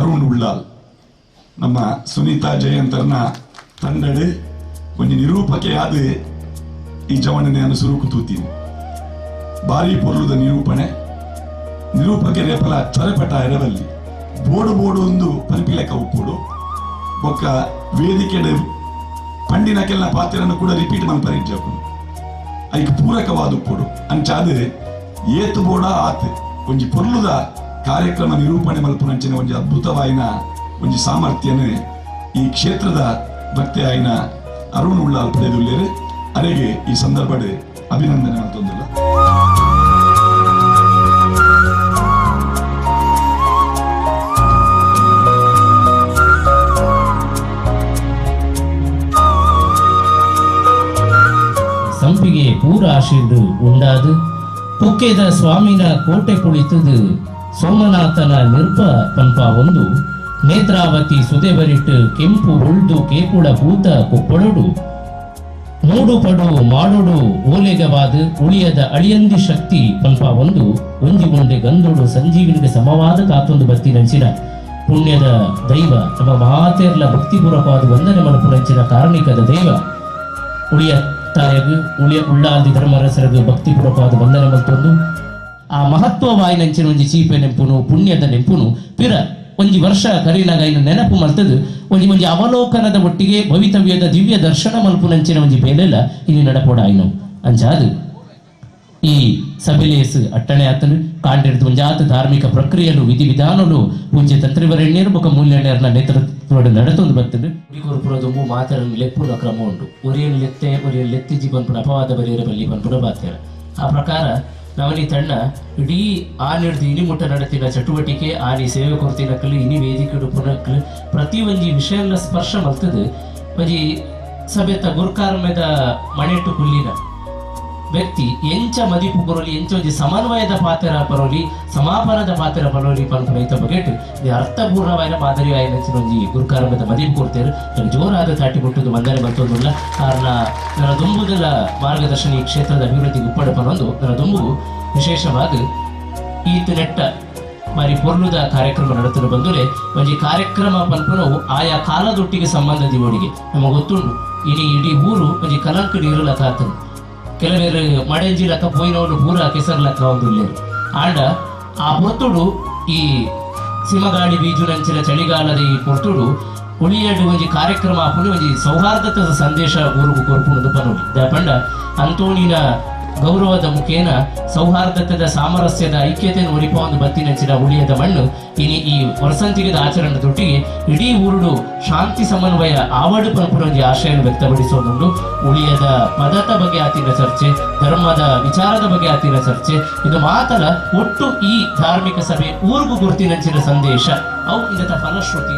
ಅರುಣ್ ಉಳ್ಳಾಲ್ ನಮ್ಮ ಸುನೀತಾ ಜಯಂತರ್ನ ತಂಡಡು ಒಂದು ನಿರೂಪಕೆಯಾದ ಈ ಜವನನೆ ನಾನು ಸುರುಕು ತೂತೀನಿ. ಭಾರಿ ಪೊರ್ಲುದ ನಿರೂಪಕೆ ರೇಪಲ ಚೊರೆಪಟ ಎರವಲ್ಲಿ ಬೋಡು ಒಂದು ಪಂಪಿಲೆಕ್ಕ ಉಪ್ಪುಡು ಒಕ್ಕ ವೇದಿಕೆ ಪಂಡಿನಕ್ಕೆಲ್ಲ ಪಾತ್ರವನ್ನು ಕೂಡ ರಿಪೀಟ್ ಮಲ್ಪರಿಜ್ಜಾಕು ಐಕ್ ಪೂರಕವಾದ ಉಪ್ಪುಡು ಅಂಚಾದ ಏತು ಬೋಡ ಆತ್ ಒಂಜಿ ಪೊರ್ಲುದ ಕಾರ್ಯಕ್ರಮ ನಿರೂಪಣೆ ಮಲ್ಪುನಂಚಿನ ಒಂಜಿ ಅದ್ಭುತವಾಯಿನ ಒಂಜಿ ಸಾಮರ್ಥ್ಯನ ಈ ಕ್ಷೇತ್ರದ ಭಕ್ತಿ ಆಯ್ನ ಅರುಣ್ ಉಳ್ಳಾಲ್ ಪಡೆದುಳ್ಳೇರು. ಅರೆಗೆ ಈ ಸಂದರ್ಭದ ಅಭಿನಂದನೆ ಅಂತಂದಿಲ್ಲ. ಸಂಪಿಗೆ ಪೂರ ಆಶೀರ್ಡು ಉಂಡಾದು ಕುಕ್ಕೆದ ಸ್ವಾಮಿನ ಕೋಟೆ ಕುಳಿತದು ಸೋಮನಾಥನ ನಿರ್ಪ ಪಂಪ ಒಂದು ನೇತ್ರಾವತಿ ಸುದೆಬರಿಟ್ಟು ಕೆಂಪು ಉಳ್ದು ಕೇಕುಳ ಭೂತ ಕೊಪ್ಪೊಳಡು ಮೂಡು ಪಡು ಮಾಡೋಡು ಓಲೆಗವಾದ ಉಳಿಯದ ಅಳಿಯಂದಿ ಶಕ್ತಿ ಪಂಪ ಒಂದು ಒಂಜಿ ಮುಂದೆ ಗಂದೋಡು ಸಂಜೀವಿನಿಗೆ ಸಮವಾದ ಕಾತೊಂದು ಬತ್ತಿ ನಂಚಿನ ಪುಣ್ಯದ ದೈವ ನಮ್ಮ ಮಹಾತೇರ್ಲ ಭಕ್ತಿಪೂರ್ವಕವಾದ ವಂದನೆ ಮನಪುನಂಚಿನ ಕಾರಣಿಕದ ದೈವ ಉಳಿಯ ತಾಯಗು ಉಳ್ಳಾಲ್ದಿ ಧರ್ಮರಸರಗು ಭಕ್ತಿಪೂರ್ವಕವಾದ ವಂದನೆ ಮಲ್ತೊಂದು ಆ ಮಹತ್ವವಾಯಿ ನಂಚಿನ ಒಂಜಿ ಚೀಪೆ ನೆಂಪುನು ಪುಣ್ಯದ ನೆಂಪುನು ಪಿರ ಒಂಜಿ ವರ್ಷ ಕರೀನಾಗ ಇನ್ನು ನೆನಪು ಮಲ್ತದು ಒಂಜಿ ಅವಲೋಕನದ ಒಟ್ಟಿಗೆ ಭವಿತವ್ಯದ ದಿವ್ಯ ದರ್ಶನ ಮಲ್ಪುನಂಚಿನ ಒಂಜಿ ಬೇಲೆಲ್ಲ ಇಲ್ಲಿ ನಡಪೋಡ ಆಯ್ನು ಅಂಚಾದು ಈ ಸಭೆಲೇಸ್ ಅಟ್ಟಣೆ ಆತನು ಕಾಂಡಿಡ್ದು ಒಂಜಾತ ಧಾರ್ಮಿಕ ಪ್ರಕ್ರಿಯೆಲು ವಿಧಿವಿಧಾನಲು ಪೂಜ್ಯ ತಂತ್ರಿವರೆಣ್ಯರು ಬೊಕ ಮೂಲ್ಯಣ್ಯರ್ನ ನೇತೃತ್ವ ನಡತೊಂದು ಬರ್ತದೆ. ಗುರುಪುರದೊಂಬು ಮಾತರನ್ನು ಲೆಪ್ಪುನ ಕ್ರಮ ಉಂಟು. ಒರಿಯಲ್ಲಿ ಲೆತ್ತಿಜಿ ಬಂದ್ಪುನ ಅಪವಾದ ಬರೆಯರ ಬಲ್ಲಿ ಬಂದ್ಪುನ ಬಾತ್ಯಾರ. ಆ ಪ್ರಕಾರ ನವನಿ ತಂಡ ಇಡೀ ಆನಿಡ್ದು ಇನಿಮುಟ್ಟ ನಡತಿನ ಚಟುವಟಿಕೆ ಆನಿ ಸೇವೆ ಕೊರ್ತಿನಕ್ಕಲು ಇನಿ ವೇದಿಕೆ ಪುನಕ್ಕಲು ಪ್ರತಿ ಒಂಜಿ ವಿಷಯಲ್ಲ ಸ್ಪರ್ಶ ಮಲ್ತದು ಒಂಜಿ ಸಭೆತ ಗುರುಕಾರ್ಮೆದ ಮಣೆಟ್ಟು ಕುಲ್ಲಿನ ವ್ಯಕ್ತಿ ಎಂಚ ಮದಿಪು ಬರೋಲಿ ಎಂಚ ಒಂಜಿ ಸಮನ್ವಯದ ಪಾತ್ರ ಬರೋಲಿ ಸಮಾಪನದ ಪಾತ್ರ ಬರೋಲಿ ಪನ್ಪುನೈತ ಬಗೆಟ್ ಅರ್ಥಪೂರ್ಣವಾದ ಮಾದರಿ ಆಯ್ನಂಚಿನ ಒಂಜಿ ಗುರುಕಾರ್ಮೆದ ಮದಿಪು ಕೊಡ್ತೇರು ಜೋರಾದ ತಾಟಿ ಮುಟ್ಟುದು ವಂದನೆ ಬರ್ತೋದಿಲ್ಲ. ಕಾರಣ ನನ್ನ ದುಂಬುದಲ ಮಾರ್ಗದರ್ಶನ ಈ ಕ್ಷೇತ್ರದ ಅಭಿವೃದ್ಧಿಗೆ ಉಪ್ಪಡಪನೊಂದು ನನ್ನ ದುಂಬು ವಿಶೇಷವಾಗಿ ಈತ ನೆಟ್ಟ ಬಾರಿ ಪೊರ್ಲುದ ಕಾರ್ಯಕ್ರಮ ನಡೆತಲು ಬಂದರೆ ಒಂಜಿ ಕಾರ್ಯಕ್ರಮ ಪನ್ಪುನವು ಆಯಾ ಕಾಲದೊಟ್ಟಿಗೆ ಸಂಬಂಧದಿ ಒಡಿಗೆ ನಮಗೆ ಗೊತ್ತುಂಡು. ಇಡೀ ಊರು ಒಂಜಿ ಕಲಂಕಡಿ ಇರಲಕ್ಕ ಆತನು ಕೆಲವೇರು ಮಡೆಂಜಿ ಲಕ್ಕ ಪೋಯಿನವನು ಪೂರ ಕೆಸರು ಲಕ್ಕ ಒಂದುಲ್ಲೇರು ಆಂಡ ಆ ಪೊರ್ತುಡು ಈ ಸಿಮಗಾಡಿ ಬೀಜುನಂಚಿನ ಚಳಿಗಾಲದ ಈ ಪೊರ್ತುಡು ಉಳಿಯಡು ಒಂಜಿ ಕಾರ್ಯಕ್ರಮ ಆಪುನಿ ಒಂಜಿ ಸೌಹಾರ್ದದ ಸಂದೇಶ ಊರುಗು ಕೊರ್ಪುಣದು ಪನೋಲಿ ದಪಂಡ ಅಂತೋಣಿನ ಗೌರವದ ಮುಖೇನ ಸೌಹಾರ್ದತೆದ ಸಾಮರಸ್ಯದ ಐಕ್ಯತೆಯನ್ನು ಒರಿಪ ಒಂದು ಬತ್ತಿನಂಚಿನ ಉಳಿಯದ ಮಣ್ಣು ಇನಿ ಈ ವರ್ಷಂತಿಗೆದ ಆಚರಣೆ ತೊಟ್ಟಿಗೆ ಇಡೀ ಊರುಡು ಶಾಂತಿ ಸಮನ್ವಯ ಆವಡು ಪಂಪುರ ಒಂಜಿ ಆಶಯನ್ನು ವ್ಯಕ್ತಪಡಿಸೋದುಂಡು. ಉಳಿಯದ ಪದದ ಬಗ್ಗೆ ಆತಿನ ಚರ್ಚೆ, ಧರ್ಮದ ವಿಚಾರದ ಬಗ್ಗೆ ಆತಿನ ಚರ್ಚೆ, ಇದು ಮಾತ್ರ ಒಟ್ಟು ಈ ಧಾರ್ಮಿಕ ಸಭೆ ಊರಿಗೂ ಗುರುತಿನಂಚಿನ ಸಂದೇಶ ಅವು ಇದರ ಫಲಶ್ರುತಿ.